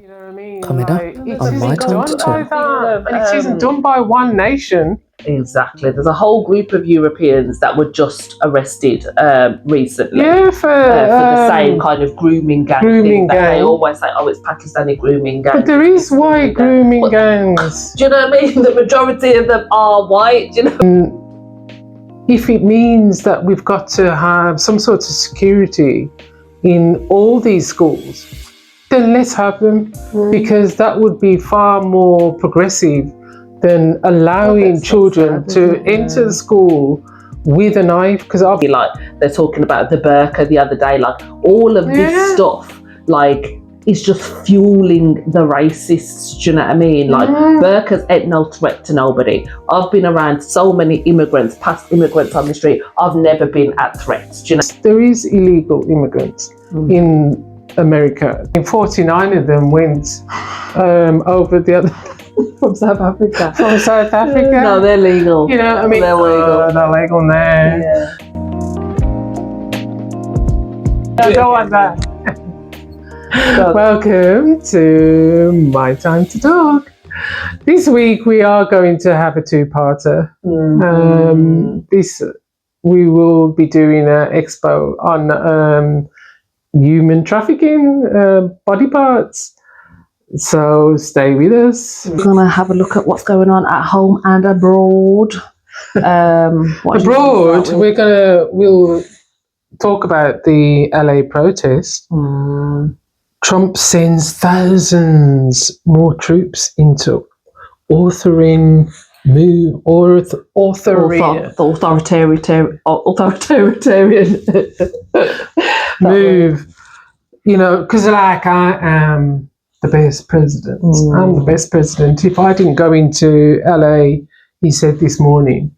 You know what I mean? Coming like, up it on My isn't Time to done Talk. by that. And it isn't done by one nation. Exactly. There's a whole group of Europeans that were just arrested recently. Yeah, for the same kind of grooming gang thing that gang. they always say, oh, it's Pakistani grooming gang. But there is white grooming gangs. Do you know what I mean? The majority of them are white, you know. If it means that we've got to have some sort of security in all these schools, then let's have them, because that would be far more progressive than allowing children to enter the school with a knife. Because I'll be like, they're talking about the burqa the other day, like all of this stuff, like, is just fueling the racists. Do you know what I mean? Like, burqas ain't no threat to nobody. I've been around so many immigrants, past immigrants on the street. I've never been at threats. Do you know? There is illegal immigrants in America. 49 of them went over the other. From South Africa. From South Africa. No, they're legal. You know, I mean, they're legal. They're legal now. Yeah. I don't want that. Welcome to My Time to Talk. This week we are going to have a two-parter. We will be doing an expo on human trafficking, body parts. So stay with us. We're going to have a look at what's going on at home and abroad. Abroad, we'll talk about the LA protest. Trump sends thousands more troops into authoritarian move. You know, because like I am the best president. I'm the best president. If I didn't go into LA, he said this morning,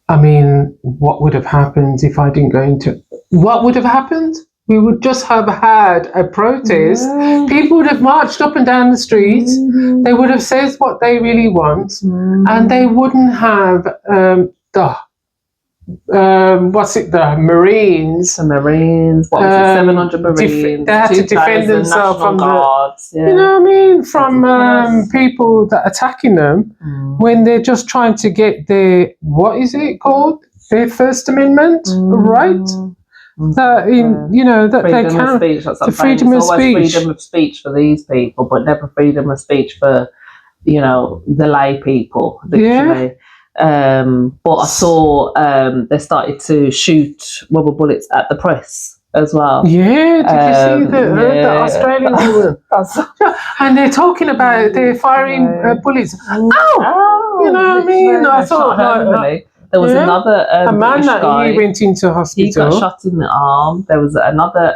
I mean, what would have happened if I didn't go into... What would have happened? We would just have had a protest. People would have marched up and down the streets. They would have said what they really want. And they wouldn't have the Marines. The Marines, what was it, 700 Marines? They had to defend themselves from guards, you know what I mean? From people that are attacking them when they're just trying to get their, what is it called? Their First Amendment, right? That freedom they can. Of speech, that's the freedom of speech. Freedom of speech for these people, but never freedom of speech for, the lay people, literally. Yeah. But I saw they started to shoot rubber bullets at the press as well. Yeah, did you see the Australian woman? And they're talking about they're firing bullets. Oh, you know what I mean? I thought there was another a man that guy, he went into hospital. He got shot in the arm. There was another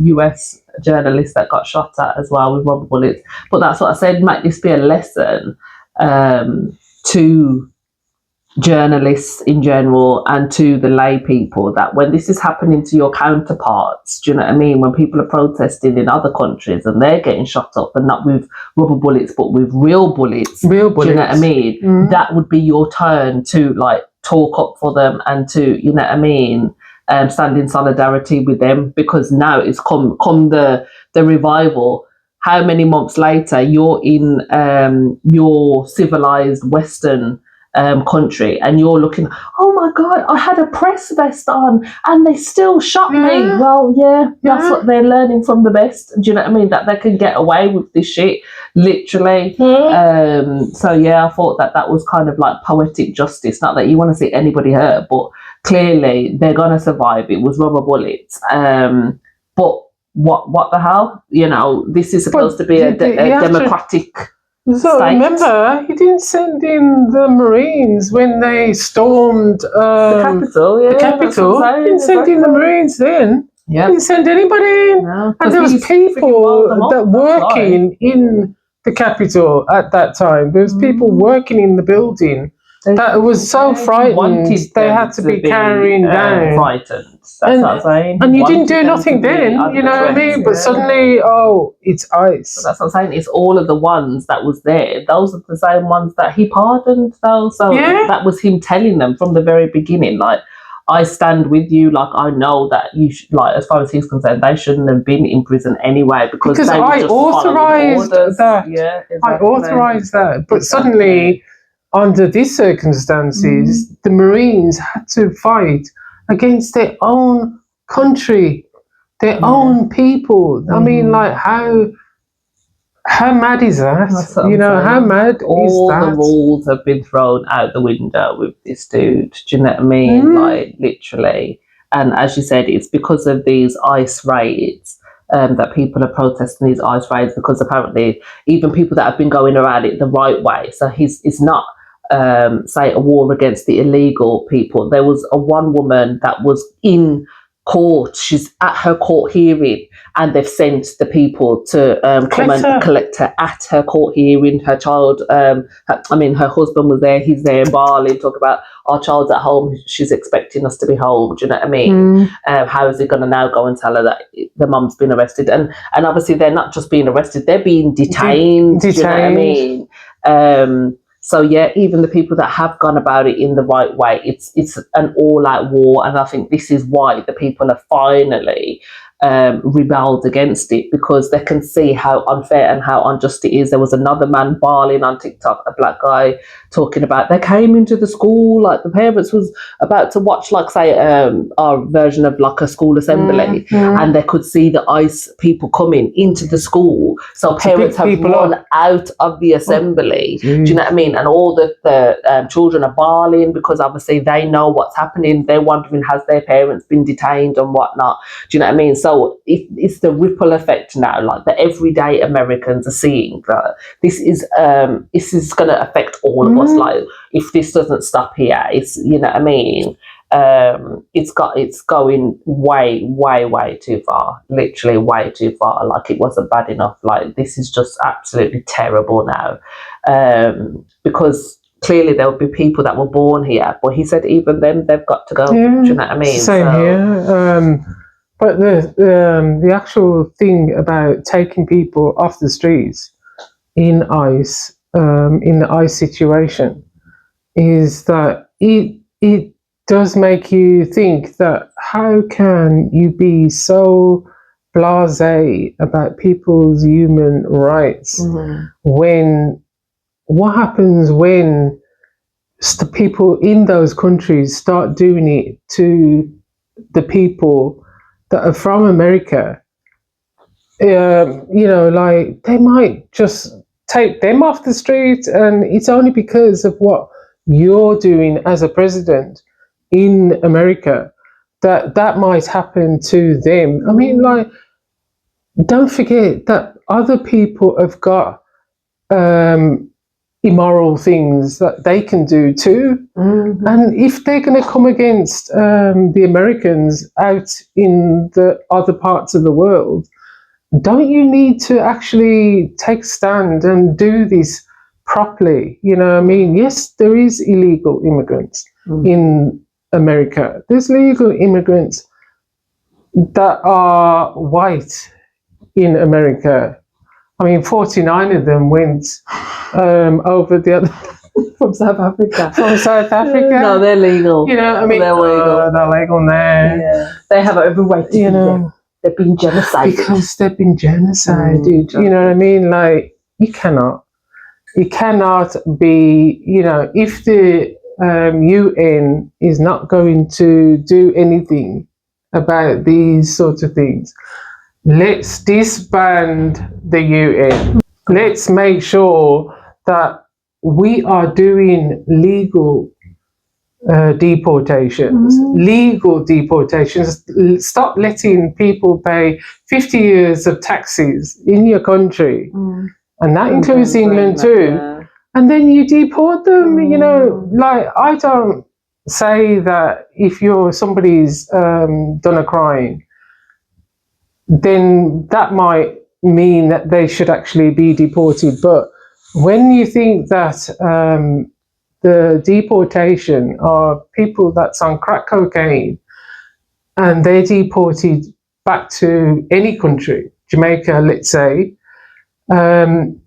US journalist that got shot at as well with rubber bullets. But that's what I said. Might this be a lesson to journalists in general and to the lay people, that when this is happening to your counterparts, do you know what I mean? When people are protesting in other countries and they're getting shot up, and not with rubber bullets but with real bullets. Do you know what I mean? That would be your turn to like talk up for them and to, you know what I mean, stand in solidarity with them, because now it's come the revival. How many months later you're in your civilized Western country and you're looking, oh my God, I had a press vest on and they still shot me. Well, that's what they're learning from the best. Do you know what I mean? That they can get away with this shit, literally. So yeah, I thought that was kind of like poetic justice. Not that you want to see anybody hurt, but clearly they're gonna survive. It was rubber bullets. But what the hell? You know, this is supposed to be a democratic. So state. Remember, he didn't send in the Marines when they stormed the Capitol. Yeah, the Capitol. He didn't send in the Marines then. Yeah. He didn't send anybody in. No, and there was people that working in the Capitol at that time. There was people working in the building that was so frightened they had to be carrying down. Frightened. That's what I'm saying. And you didn't do nothing then, you know what I mean? But suddenly, it's ICE. But that's what I'm saying. It's all of the ones that was there. Those are the same ones that he pardoned, though. So that was him telling them from the very beginning, like, I stand with you. Like, I know that you like, as far as he's concerned, they shouldn't have been in prison anyway because they were I just authorised orders. that. Yeah, exactly. I authorised that. But Exactly. suddenly, under these circumstances, the Marines had to fight against their own country, their own people. I mean, like, how mad is that? That's what I'm How saying. mad All is the that? rules have been thrown out the window with this dude. Do you know what I mean? Like, literally. And as you said, it's because of these ICE raids that people are protesting these ICE raids, because apparently even people that have been going around it the right way. So it's not, say, a war against the illegal people. There was one woman that was in court. She's at her court hearing, and they've sent the people to come and collect her at her court hearing. Her child, her husband was there. He's there in Bali. Talk about, our child's at home. She's expecting us to be home. Do you know what I mean? How is he going to now go and tell her that the mum's been arrested? And obviously they're not just being arrested; they're being detained. Do you know what I mean? So yeah, even the people that have gone about it in the right way, it's an all-out war, and I think this is why the people have finally rebelled against it, because they can see how unfair and how unjust it is. There was another man bawling on TikTok, a black guy, talking about they came into the school, like the parents was about to watch, like, say, our version of like a school assembly, and they could see the ICE people coming into the school. So parents have run out of the assembly. Do you know what I mean? And all the children are bawling because obviously they know what's happening. They're wondering, has their parents been detained and whatnot? Do you know what I mean? So it's the ripple effect now, like the everyday Americans are seeing that this is going to affect all of us. Like, if this doesn't stop here, it's, you know what I mean? It's going way too far, literally way too far. Like, it wasn't bad enough. Like, this is just absolutely terrible now, because clearly there will be people that were born here, but he said even them, they've got to go. Do you know what I mean? Same here. But the actual thing about taking people off the streets in ICE, in the ICE situation, is that it does make you think that how can you be so blasé about people's human rights when what happens when the people in those countries start doing it to the people that are from America? Like, they might just take them off the street, and it's only because of what you're doing as a president in America that might happen to them. I mean, like, don't forget that other people have got immoral things that they can do too. And if they're going to come against the Americans out in the other parts of the world, don't you need to actually take a stand and do this properly? You know what I mean? Yes, there is illegal immigrants in America. There's legal immigrants that are white in America. I mean, 49 of them went over the other... From South Africa. From South Africa. No, they're legal. You know, I mean, they're legal. They're legal now. Yeah. They have every right to be there. They've been genocided. Because they've been genocided. You know what I mean? Like, you cannot be, if the UN is not going to do anything about these sorts of things, let's disband the UN. Let's make sure that we are doing legal deportations. Stop letting people pay 50 years of taxes in your country, and that includes England too. And then you deport them. Like, I don't say that if somebody's done a crime, then that might mean that they should actually be deported. But when you think that the deportation of people that's on crack cocaine and they're deported back to any country, Jamaica, let's say,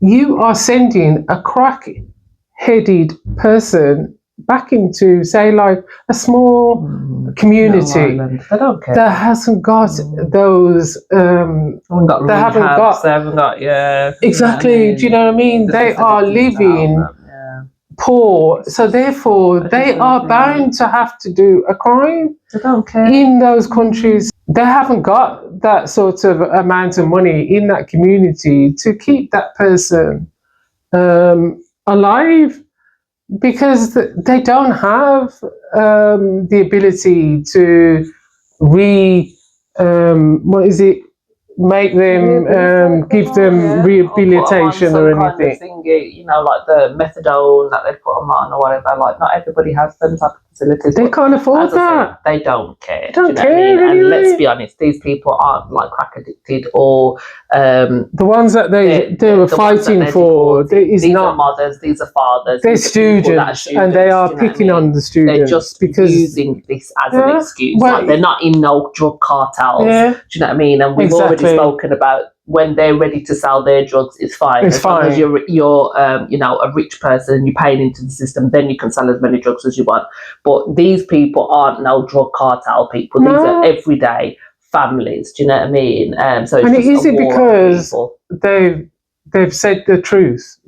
you are sending a crack-headed person back into, say, like a small community They don't care. that hasn't got those. They haven't got. Exactly. Do you know what I mean? They are living poor, so therefore they are bound to have to do a crime. They don't care. In those countries, they haven't got that sort of amount of money in that community to keep that person alive, because they don't have the ability to make them give them rehabilitation or anything. Kind of thingy, like the methadone that they put them on or whatever. Like, not everybody has them type of facilities. They can't afford that. They don't care. Don't care. Anyway. And let's be honest, these people aren't like crack addicted or the ones that they were fighting for. These are mothers, these are fathers. They're students, and they are picking on the students. They're just using this as an excuse. Well, like, they're not in no drug cartels. Do you know what I mean? And we've already spoken about when they're ready to sell their drugs, it's fine. As long as you're a rich person and you're paying into the system, then you can sell as many drugs as you want. But these people aren't no drug cartel people. These are everyday families. Do you know what I mean? So it's is it because they've said the truth?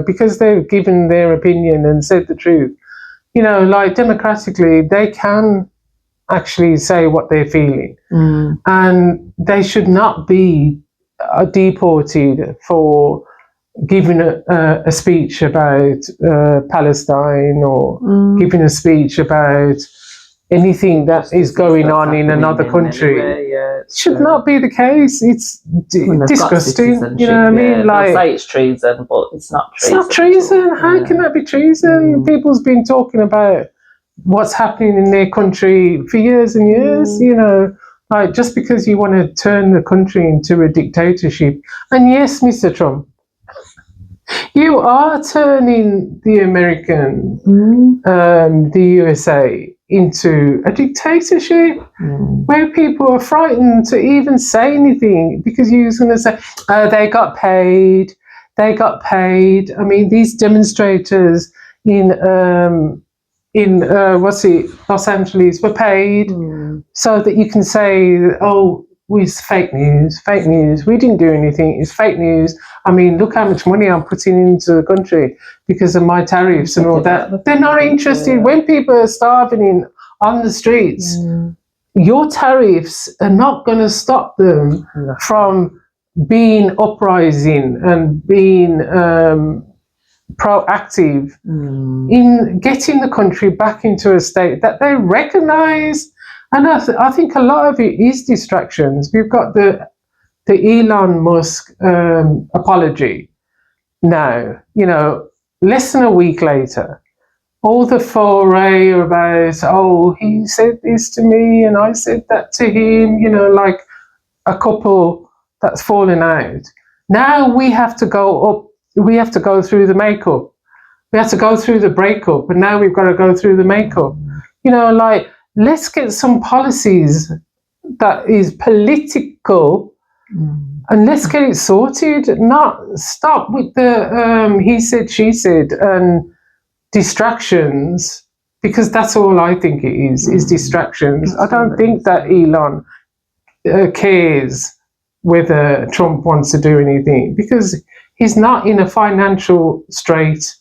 Because they've given their opinion and said the truth. Like democratically, they can actually say what they're feeling, and they should not be deported for giving a speech about Palestine or giving a speech about anything that is going on in another country. It should not be the case. It's disgusting. You know what I mean? Like, say it's treason, but it's not treason. It's not treason. How can that be treason? People's been talking about what's happening in their country for years and years. Like, just because you want to turn the country into a dictatorship. And yes, Mr. Trump, you are turning the American, the USA, into a dictatorship where people are frightened to even say anything because you're going to say, oh, they got paid. I mean, these demonstrators in Los Angeles were paid so that you can say, oh, it's fake news. We didn't do anything. It's fake news. I mean, look how much money I'm putting into the country because of my tariffs and all that. They're not interested. When people are starving on the streets, your tariffs are not going to stop them from being uprising and being proactive in getting the country back into a state that they recognise. And I think a lot of it is distractions. We've got the Elon Musk apology now, less than a week later. All the foray about, oh, he said this to me and I said that to him, like a couple that's fallen out. Now we have to go through the makeup. We have to go through the breakup, and now we've got to go through the makeup. Like, let's get some policies that is political and let's get it sorted. Not stop with the he said, she said, and distractions, because that's all I think it is distractions. I don't think that Elon cares whether Trump wants to do anything because he's not in a financial strait.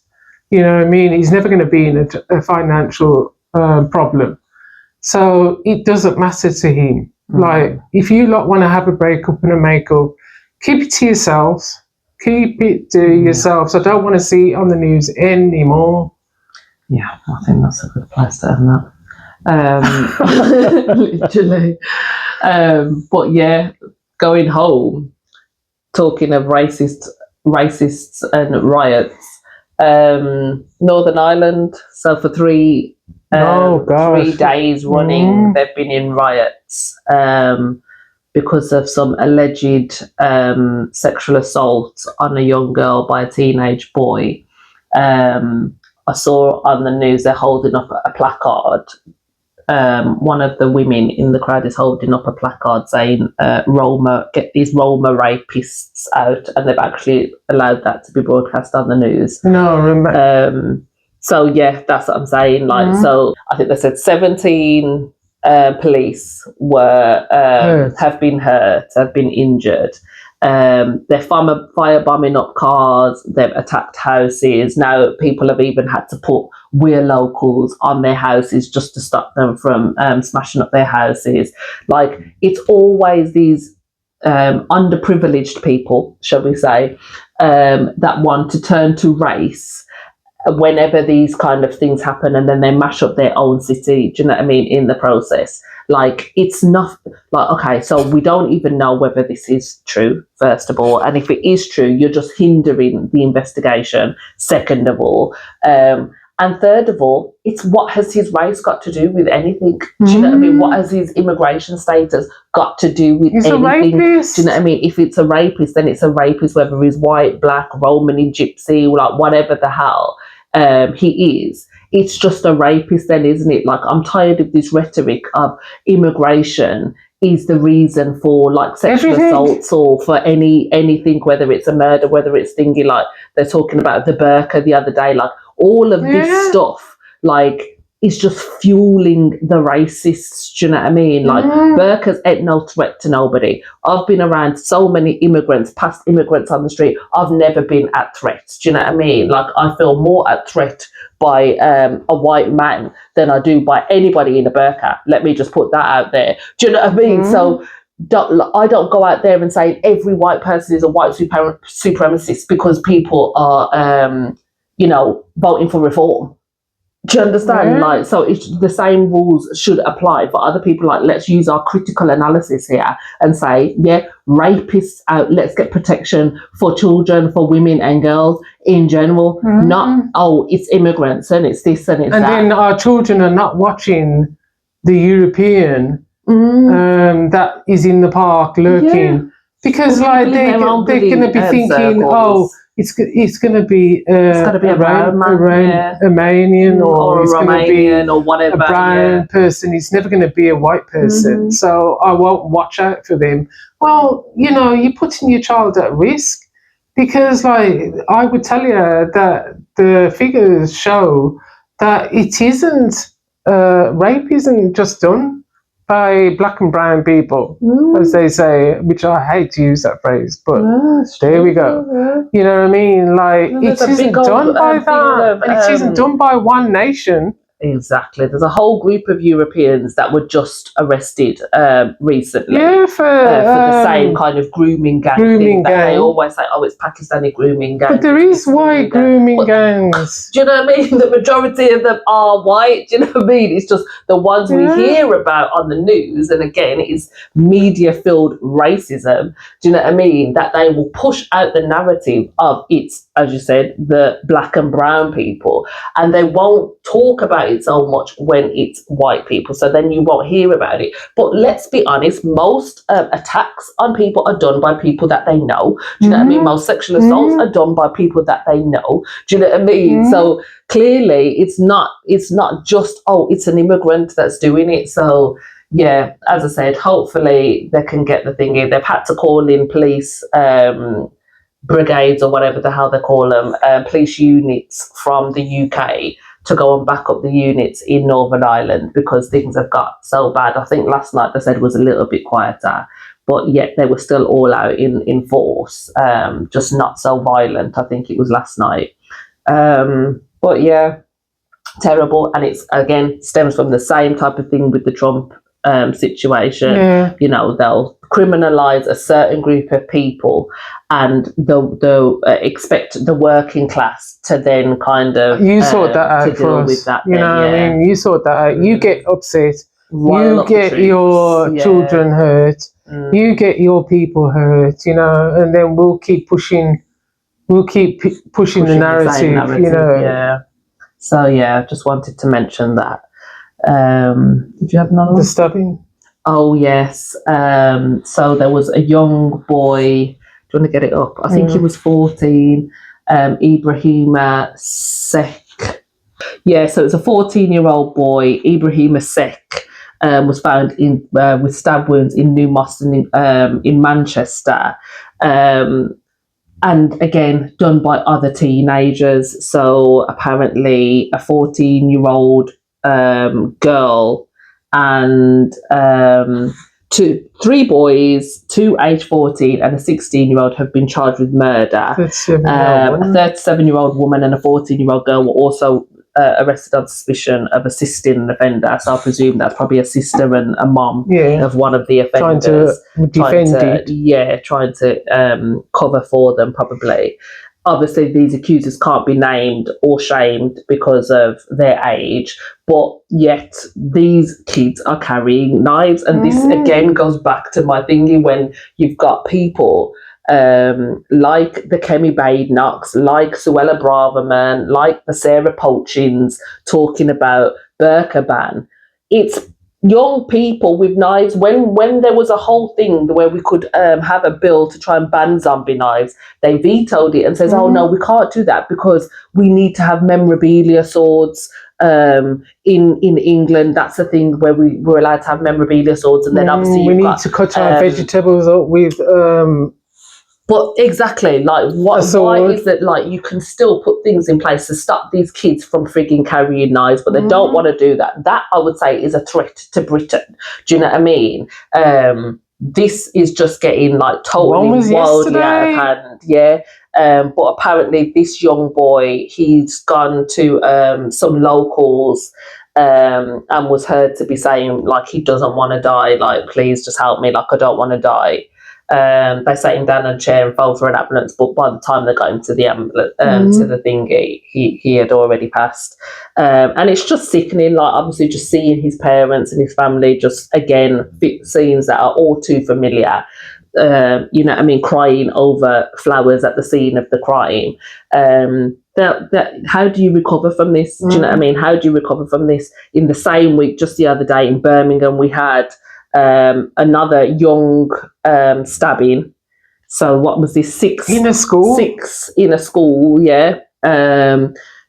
You know what I mean? He's never going to be in a financial problem. So it doesn't matter to him. Like, if you lot want to have a breakup and a makeup, keep it to yourselves. Keep it to yourselves. I don't want to see it on the news anymore. Yeah, I think that's a good place to end that. Literally. But yeah, going home, talking of racists and riots, Northern Ireland, so for 3 days running, they've been in riots because of some alleged sexual assault on a young girl by a teenage boy. I saw on the news they're holding up a placard. One of the women in the crowd is holding up a placard saying, Roma, get these Roma rapists out. And they've actually allowed that to be broadcast on the news. No, remember. So yeah, that's what I'm saying. Like, so I think they said 17 police have been hurt, have been injured. They're firebombing up cars. They've attacked houses. Now people have even had to put "We're locals" on their houses just to stop them from smashing up their houses. Like, it's always these underprivileged people, shall we say, that want to turn to race whenever these kind of things happen, and then they mash up their own city, do you know what I mean, in the process. Like, it's not like, okay, so we don't even know whether this is true, first of all, and if it is true, you're just hindering the investigation, second of all. And third of all, it's what has his race got to do with anything? Do you know what I mean? What has his immigration status got to do with anything? A rapist. Do you know what I mean? If it's a rapist, then it's a rapist, whether he's white, black, Romani, gypsy, like whatever the hell he is. It's just a rapist then, isn't it? Like, I'm tired of this rhetoric of immigration is the reason for like sexual assaults or for anything, whether it's a murder, whether it's thingy, like they're talking about the burqa the other day, like all of this stuff, like, is just fueling the racists, do you know what I mean? Like, burqas ain't no threat to nobody. I've been around so many immigrants, past immigrants on the street. I've never been at threat, do you know what I mean? Like, I feel more at threat by a white man than I do by anybody in a burqa. Let me just put that out there. Do you know what I mean? So I don't go out there and say every white person is a white supremacist because people are, voting for reform. Do you understand? Like, so it's the same rules should apply for other people. Like, let's use our critical analysis here and say, yeah, rapists out. Let's get protection for children, for women and girls in general. Not, it's immigrants and it's this and it's that. And then our children are not watching the European that is in the park lurking because, like, they're going to be thinking, it's going to be a Romanian or it's going to be or whatever, a brown person. It's never going to be a white person. So I won't watch out for them. Well, you're putting your child at risk because, like, I would tell you that the figures show that it isn't, rape isn't just done by black and brown people, as they say, which I hate to use that phrase, but there we go. You know what I mean? Like, it isn't done by that, and it isn't done by one nation. Exactly. There's a whole group of Europeans that were just arrested recently. Yeah, for the same kind of grooming gang thing that they always say, it's Pakistani grooming gang. But there is white grooming gangs. Do you know what I mean? The majority of them are white. Do you know what I mean? It's just the ones we hear about on the news, and again, it is media-filled racism. Do you know what I mean? That they will push out the narrative of it's, as you said, the black and brown people, and they won't talk about it so much when it's white people, so then you won't hear about it. But let's be honest, most attacks on people are done by people that they know. Do you know what I mean? Most sexual assaults are done by people that they know. Do you know what I mean? So clearly it's not just, it's an immigrant that's doing it. So yeah, as I said, hopefully they can get the thing in. They've had to call in police brigades or whatever the hell they call them, police units from the UK to go and back up the units in Northern Ireland because things have got so bad. I think last night they said was a little bit quieter, but yet they were still all out in force, just not so violent. I think it was last night. But yeah, terrible. And it's, again, stems from the same type of thing with the Trump situation. They'll criminalize a certain group of people and they'll expect the working class to then kind of you sort that out for us. With that, what I mean? You sort that out. You get upset. You get your children hurt. You get your people hurt. And then we'll keep pushing. We'll keep pushing the narrative. Yeah. So yeah, just wanted to mention that. Did you have another one? The stabbing. Oh yes. So there was a young boy. Do you want to get it up? I think he was 14. Ibrahima Seck. Yeah, so it's a 14-year-old boy. Ibrahima Seck was found with stab wounds in New Moston in Manchester. and again done by other teenagers. So apparently a 14-year-old girl and three boys, two age 14 and a 16-year-old have been charged with murder. A 37-year-old woman and a 14-year-old girl were also arrested on suspicion of assisting an offender. So I presume that's probably a sister and a mom of one of the offenders. Trying to cover for them probably. Obviously, these accusers can't be named or shamed because of their age, but yet these kids are carrying knives. And this again goes back to my thingy when you've got people like the Kemi Badenochs, like Suella Braverman, like the Sarah Poachins talking about Burqa Ban. It's young people with knives. When there was a whole thing where we could have a bill to try and ban zombie knives, they vetoed it and says, oh no, we can't do that because we need to have memorabilia swords. In England, that's the thing where we were allowed to have memorabilia swords, and then obviously we need to cut our vegetables up with but exactly, like why is it like you can still put things in place to stop these kids from frigging carrying knives, but they don't want to do that. That I would say is a threat to Britain. Do you know what I mean? This is just getting like totally wildly out of hand. Yeah. But apparently this young boy, he's gone to some locals and was heard to be saying like he doesn't want to die, like please just help me, like I don't want to die. They sat him down in a chair and phoned for an ambulance, but by the time they got him to the ambulance, to the thingy, he had already passed. And it's just sickening, like obviously just seeing his parents and his family, just again, scenes that are all too familiar. You know what I mean, crying over flowers at the scene of the crime. How do you recover from this? Do you know what I mean? How do you recover from this? In the same week, just the other day in Birmingham, we had another young stabbing. So what was this? Six in a school, yeah.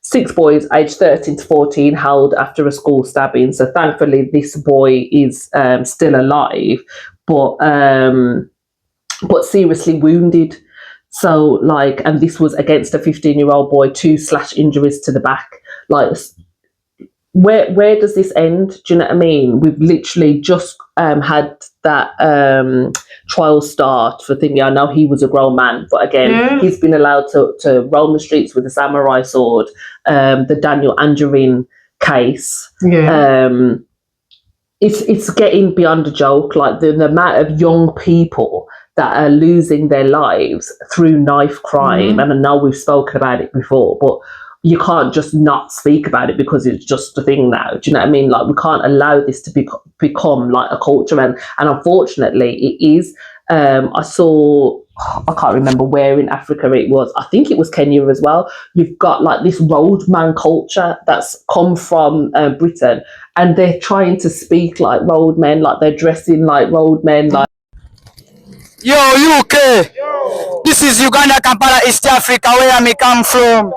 6 boys aged 13 to 14 held after a school stabbing. So thankfully this boy is still alive, but seriously wounded. So like, and this was against a 15-year-old boy, 2 slash injuries to the back. Like, where does this end? Do you know what I mean? We've literally just had that trial start for thingy. I know he was a grown man, but again, he's been allowed to roam the streets with a samurai sword. The Daniel Angerin case. It's getting beyond a joke. Like the amount of young people that are losing their lives through knife crime. And I know we've spoken about it before, but you can't just not speak about it because it's just a thing now. Do you know what I mean? Like we can't allow this to become like a culture, and unfortunately it is. I saw, I can't remember where in Africa it was. I think it was Kenya as well. You've got like this roadman culture that's come from Britain, and they're trying to speak like roadmen, like they're dressing like roadmen. Like, yo UK, this is Uganda, Kampala, East Africa, where I come from.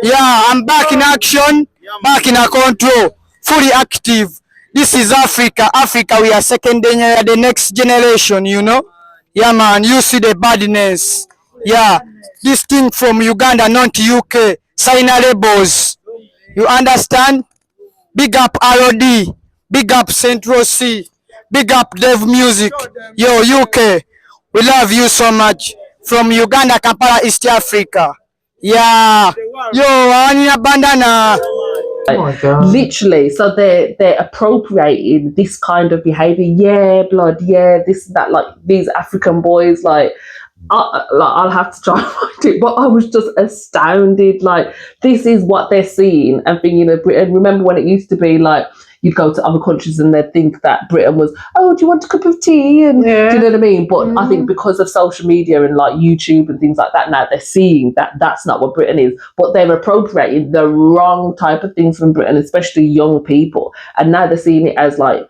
Yeah, I'm back in action, back in a control, fully active. This is Africa. Africa, we are second the next generation, you know. Yeah, man, you see the badness. Yeah, this thing from Uganda, not UK. Sign labels. You understand? Big up ROD, big up Central C, big up Dev Music. Yo, UK, we love you so much. From Uganda, Kampala, East Africa. Yeah, yo, I need a bandana. Oh my God. Literally, so they're appropriating this kind of behavior. Yeah, blood. Yeah, this that, like these African boys. Like, I'll have to try and find it, but I was just astounded. Like, this is what they're seeing and thinking of Britain. Remember when it used to be like you'd go to other countries and they'd think that Britain was, oh, do you want a cup of tea? And do you know what I mean? But I think because of social media and like YouTube and things like that, now they're seeing that that's not what Britain is, but they're appropriating the wrong type of things from Britain, especially young people. And now they're seeing it as like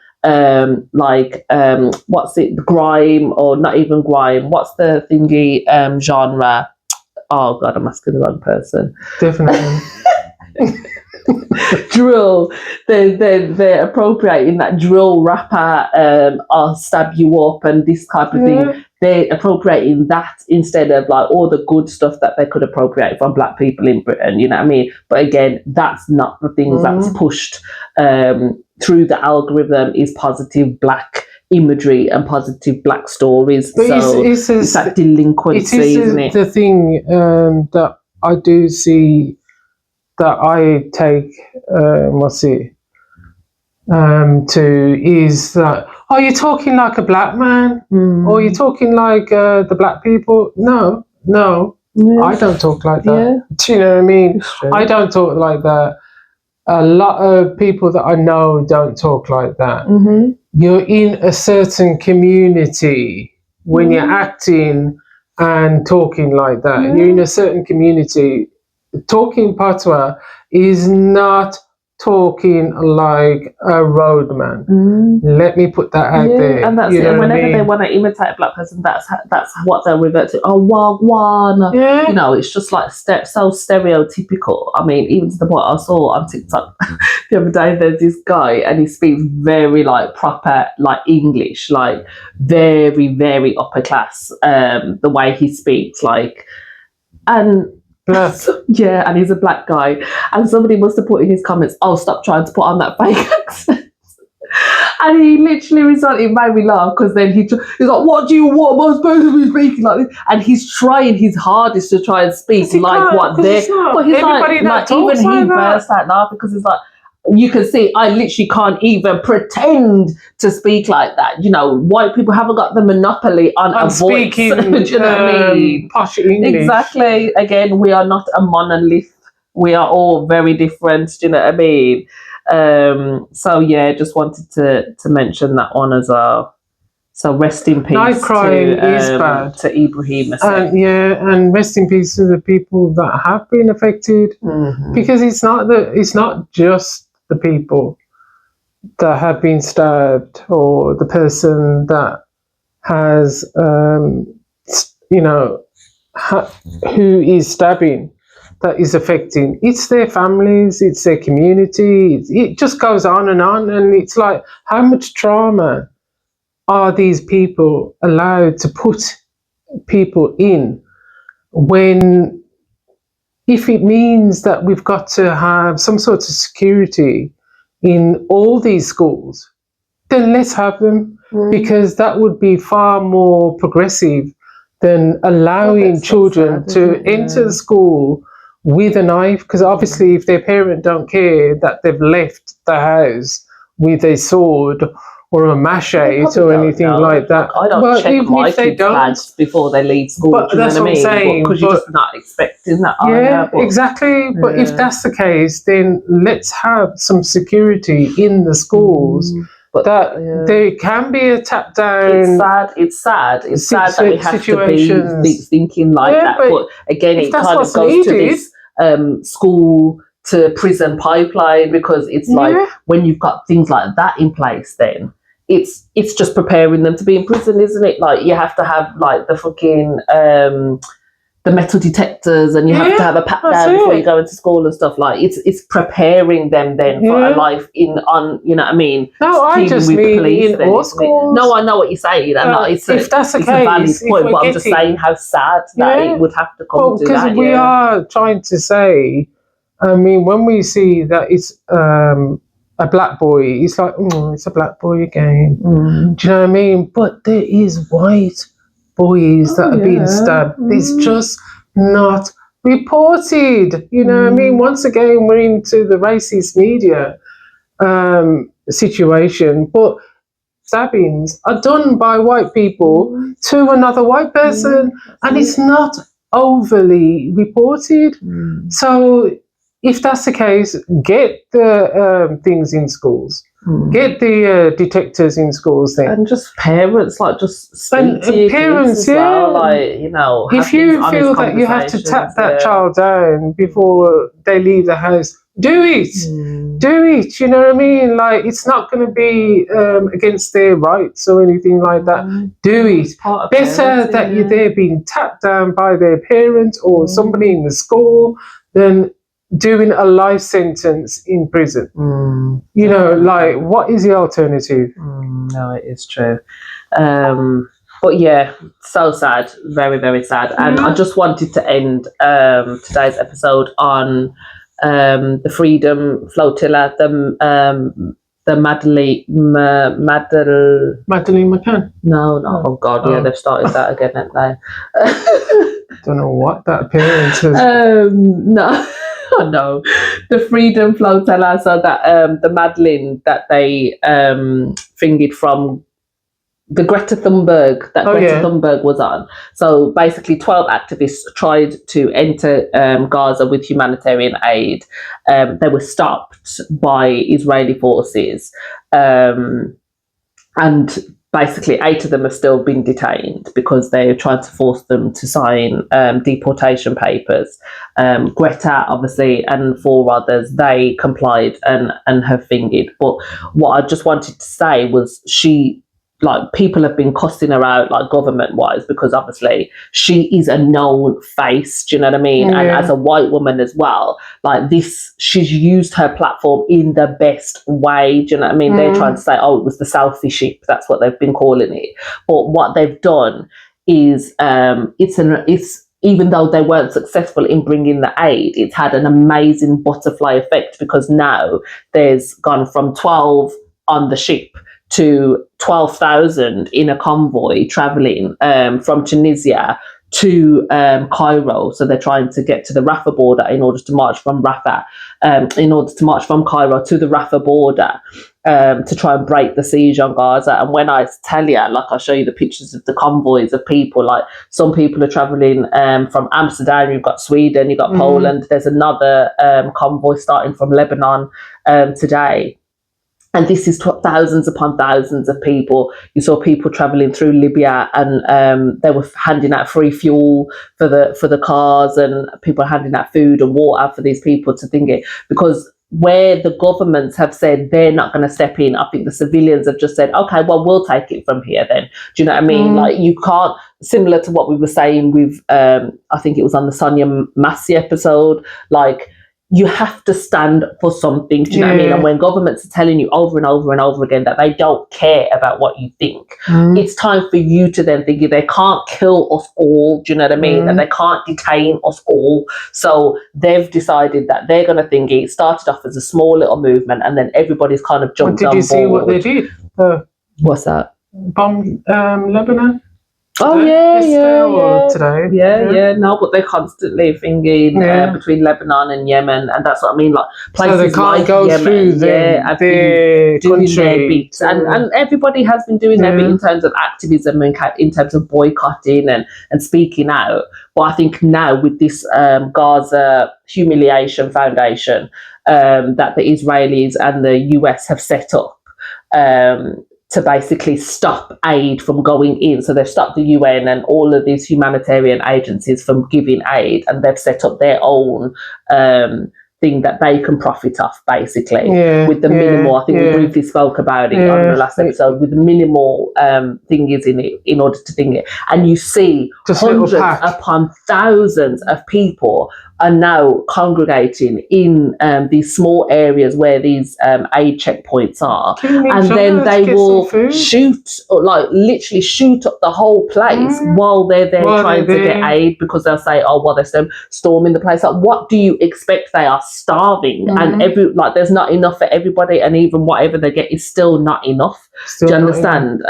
what's it, grime, or not even grime, what's the thingy genre? Oh God, I'm asking the wrong person. Definitely. drill. They're appropriating that drill rapper. I'll stab you up and this type of thing. They're appropriating that instead of like all the good stuff that they could appropriate from black people in Britain. You know what I mean? But again, that's not the things that's pushed through the algorithm. Is positive black imagery and positive black stories. But so it's that delinquency, isn't it? The thing that I do see that I take to is that, are you talking like a black man? Or are you talking like the black people? No, I don't talk like that. Do you know what I mean? I don't talk like that. A lot of people that I know don't talk like that. You're in a certain community when you're acting and talking like that. You're in a certain community. Talking patois is not talking like a roadman. Let me put that out there. And that's it. Whenever they want to imitate a black person, that's what they'll revert to. Oh, wagwan. You know, it's just like so stereotypical. I mean, even to the point I saw on TikTok the other day, there's this guy and he speaks very like proper like English, like very, very upper class. The way he speaks, like, and and he's a black guy, and somebody must have put in his comments, "Oh, stop trying to put on that fake accent." And he literally it made me laugh, because then he's like, what am I supposed to be speaking like this? And he's trying his hardest to try and speak like what they're, but he's like even he burst out laughing, because he's like, you can see I literally can't even pretend to speak like that. You know, white people haven't got the monopoly on a voice. Do you know what I mean? Posh English. Exactly. Again, we are not a monolith. We are all very different. Do you know what I mean? So yeah, just wanted to mention that one as well. So rest in peace. Knife crime is bad. To Ibrahima. And rest in peace to the people that have been affected, because it's not just the people that have been stabbed or the person that has who is stabbing that is affecting. It's their families, it's their community. It just goes on, and it's like, how much trauma are these people allowed to put people in, when if it means that we've got to have some sort of security in all these schools, then let's have them, because that would be far more progressive than allowing children to enter the school with a knife, because obviously if their parent don't care that they've left the house with a sword or a machete or anything like that. I don't check my kids' bags before they leave school. But that's what I'm saying. Because you're just not expecting that. Exactly. But if that's the case, then let's have some security in the schools. But there can be a tap down. It's sad that we have to be thinking like that. But again, it kind of goes to this school to prison pipeline, because it's like, when you've got things like that in place, then it's just preparing them to be in prison, isn't it? Like, you have to have like the fucking the metal detectors, and you have to have a pat down before you go into school and stuff. Like, it's preparing them then for a life you know what I mean? No, I just mean in all schools. No, I know what you're saying, and if that's the case, a valid point, but I'm just saying how sad that it would have to come to that. Because we are trying to say, I mean, when we see that it's a black boy, it's like, it's a black boy again. Do you know what I mean? But there is white boys that are being stabbed. It's just not reported. You know what I mean? Once again, we're into the racist media situation, but stabbings are done by white people to another white person, and it's not overly reported. So if that's the case, get the things in schools. Get the detectors in schools then. And just parents, like, just speak to your parents, kids as well. Like, you know, if you feel that you have to tap that child down before they leave the house, do it. Do it. You know what I mean? Like, it's not going to be against their rights or anything like that. Do it. Better that they're being tapped down by their parent or somebody in the school than doing a life sentence in prison. You know, like, what is the alternative? No, it is true. But yeah, so sad, very, very sad. And I just wanted to end today's episode on the Freedom Flotilla, the Madeleine McCann. No, oh God, yeah, they've started that again, haven't they? Don't know what that appearance is. No. Oh, no, the Freedom Flotilla. So that the Madeleine that they fingered from the Greta Thunberg that Thunberg was on. So basically 12 activists tried to enter Gaza with humanitarian aid. They were stopped by Israeli forces. And basically 8 of them have still been detained because they tried to force them to sign deportation papers. Greta, obviously, and 4 others, they complied and have fingered. But what I just wanted to say was people have been cussing her out, like, government-wise, because obviously she is a known face, do you know what I mean? And as a white woman as well, like, this, she's used her platform in the best way, do you know what I mean? They're trying to say, oh, it was the selfie ship, that's what they've been calling it. But what they've done is, it's even though they weren't successful in bringing the aid, it's had an amazing butterfly effect, because now there's gone from 12 on the ship to 12,000 in a convoy traveling from Tunisia to Cairo. So they're trying to get to the Rafah border in order to march from Cairo to the Rafah border to try and break the siege on Gaza. And when I tell you, like, I'll show you the pictures of the convoys of people, like, some people are traveling from Amsterdam, you've got Sweden, you've got Poland, there's another convoy starting from Lebanon today. And this is thousands upon thousands of people. You saw people traveling through Libya, and they were handing out free fuel for the cars, and people handing out food and water for these people to think it. Because where the governments have said they're not going to step in, I think the civilians have just said, okay, well, we'll take it from here then. Do you know what I mean? Like, you can't, similar to what we were saying with, I think it was on the Sonia Massey episode, like, you have to stand for something, do you know what I mean? And when governments are telling you over and over and over again that they don't care about what you think, it's time for you to then think they can't kill us all, do you know what I mean? That they can't detain us all. So they've decided that they're going to think it started off as a small little movement, and then everybody's kind of jumped on board. Did you see what they did? What's that? Bomb Lebanon? Oh, today. Yeah. No, but they're constantly thinking between Lebanon and Yemen, and that's what I mean. Like, places so they can't like go Yemen, through the doing country. Their bits, and everybody has been doing their bit in terms of activism and in terms of boycotting and speaking out. But I think now with this Gaza Humiliation Foundation that the Israelis and the US have set up. To basically stop aid from going in. So they've stopped the UN and all of these humanitarian agencies from giving aid, and they've set up their own thing that they can profit off, basically, with the minimal. I think we briefly spoke about it on the last episode, with the minimal thing is in it in order to think it. And you see just hundreds upon thousands of people are now congregating in these small areas where these aid checkpoints are, and then they will shoot, or like literally shoot up the whole place while they're there trying to get aid, because they'll say, oh, well, they're storming the place. Like, what do you expect? They are starving, and there's not enough for everybody, and even whatever they get is still not enough. Do you understand?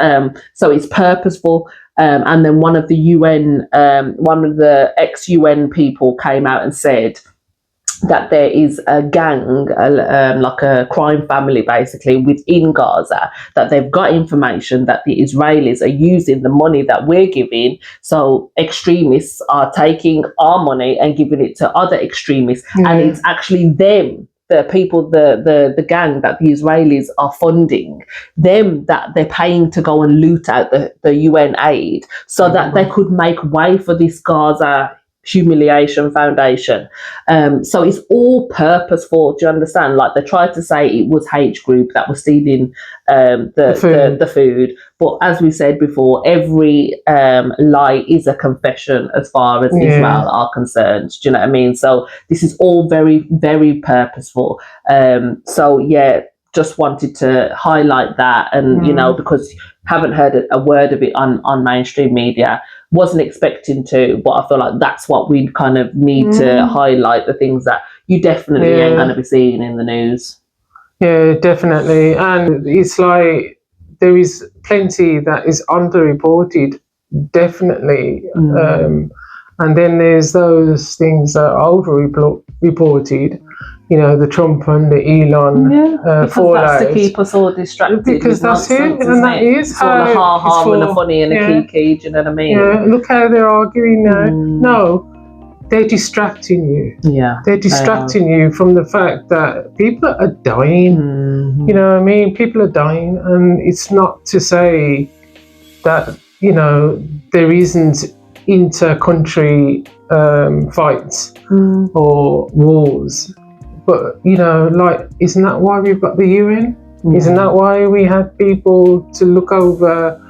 So it's purposeful. And then one of the ex-UN people came out and said that there is a gang, like a crime family, basically, within Gaza, that they've got information that the Israelis are using the money that we're giving. So extremists are taking our money and giving it to other extremists, and it's actually them. The people, the gang that the Israelis are funding, them that they're paying to go and loot out the UN aid, so that they could make way for this Gaza Humiliation Foundation. So it's all purposeful. Do you understand? Like, they tried to say it was H Group that was stealing the food, but as we said before, every lie is a confession as far as Israel are concerned. Do you know what I mean? So this is all very, very purposeful. So yeah, just wanted to highlight that, and you know, because haven't heard a word of it on mainstream media. Wasn't expecting to, but I feel like that's what we kind of need to highlight, the things that you definitely ain't going to be seeing in the news. Yeah, definitely. And it's like there is plenty that is underreported, definitely. And then there's those things that are over-reported. You know, the Trump and the Elon fallout. That's to keep us all distracted. Because that's it, and that is it's all a ha-ha and a funny and a kiki, do you know what I mean? Yeah, look how they're arguing now. No, they're distracting you. Yeah. They're distracting you from the fact that people are dying. You know what I mean? People are dying, and it's not to say that, you know, there isn't inter-country fights or wars. But, you know, like, isn't that why we've got the UN? Isn't that why we have people to look over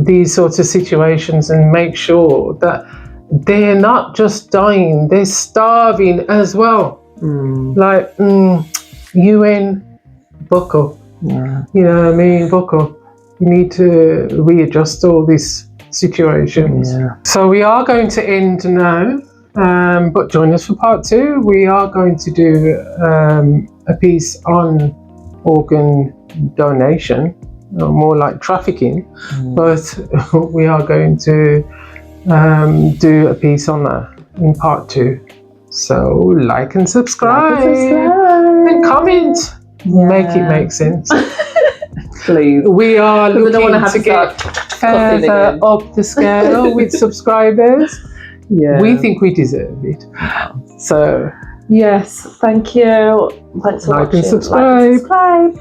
these sorts of situations and make sure that they're not just dying, they're starving as well? Like, UN, buck up. You know what I mean? Buck up. You need to readjust all these situations. So we are going to end now. But join us for part 2. We are going to do a piece on organ donation, or more like trafficking, but we are going to do a piece on that in part 2. So like and subscribe, and comment. Make it make sense. Please. We are looking to get further up the scale with subscribers. Yeah, we think we deserve it. So yes, thank you. Thanks for watching. Like and subscribe.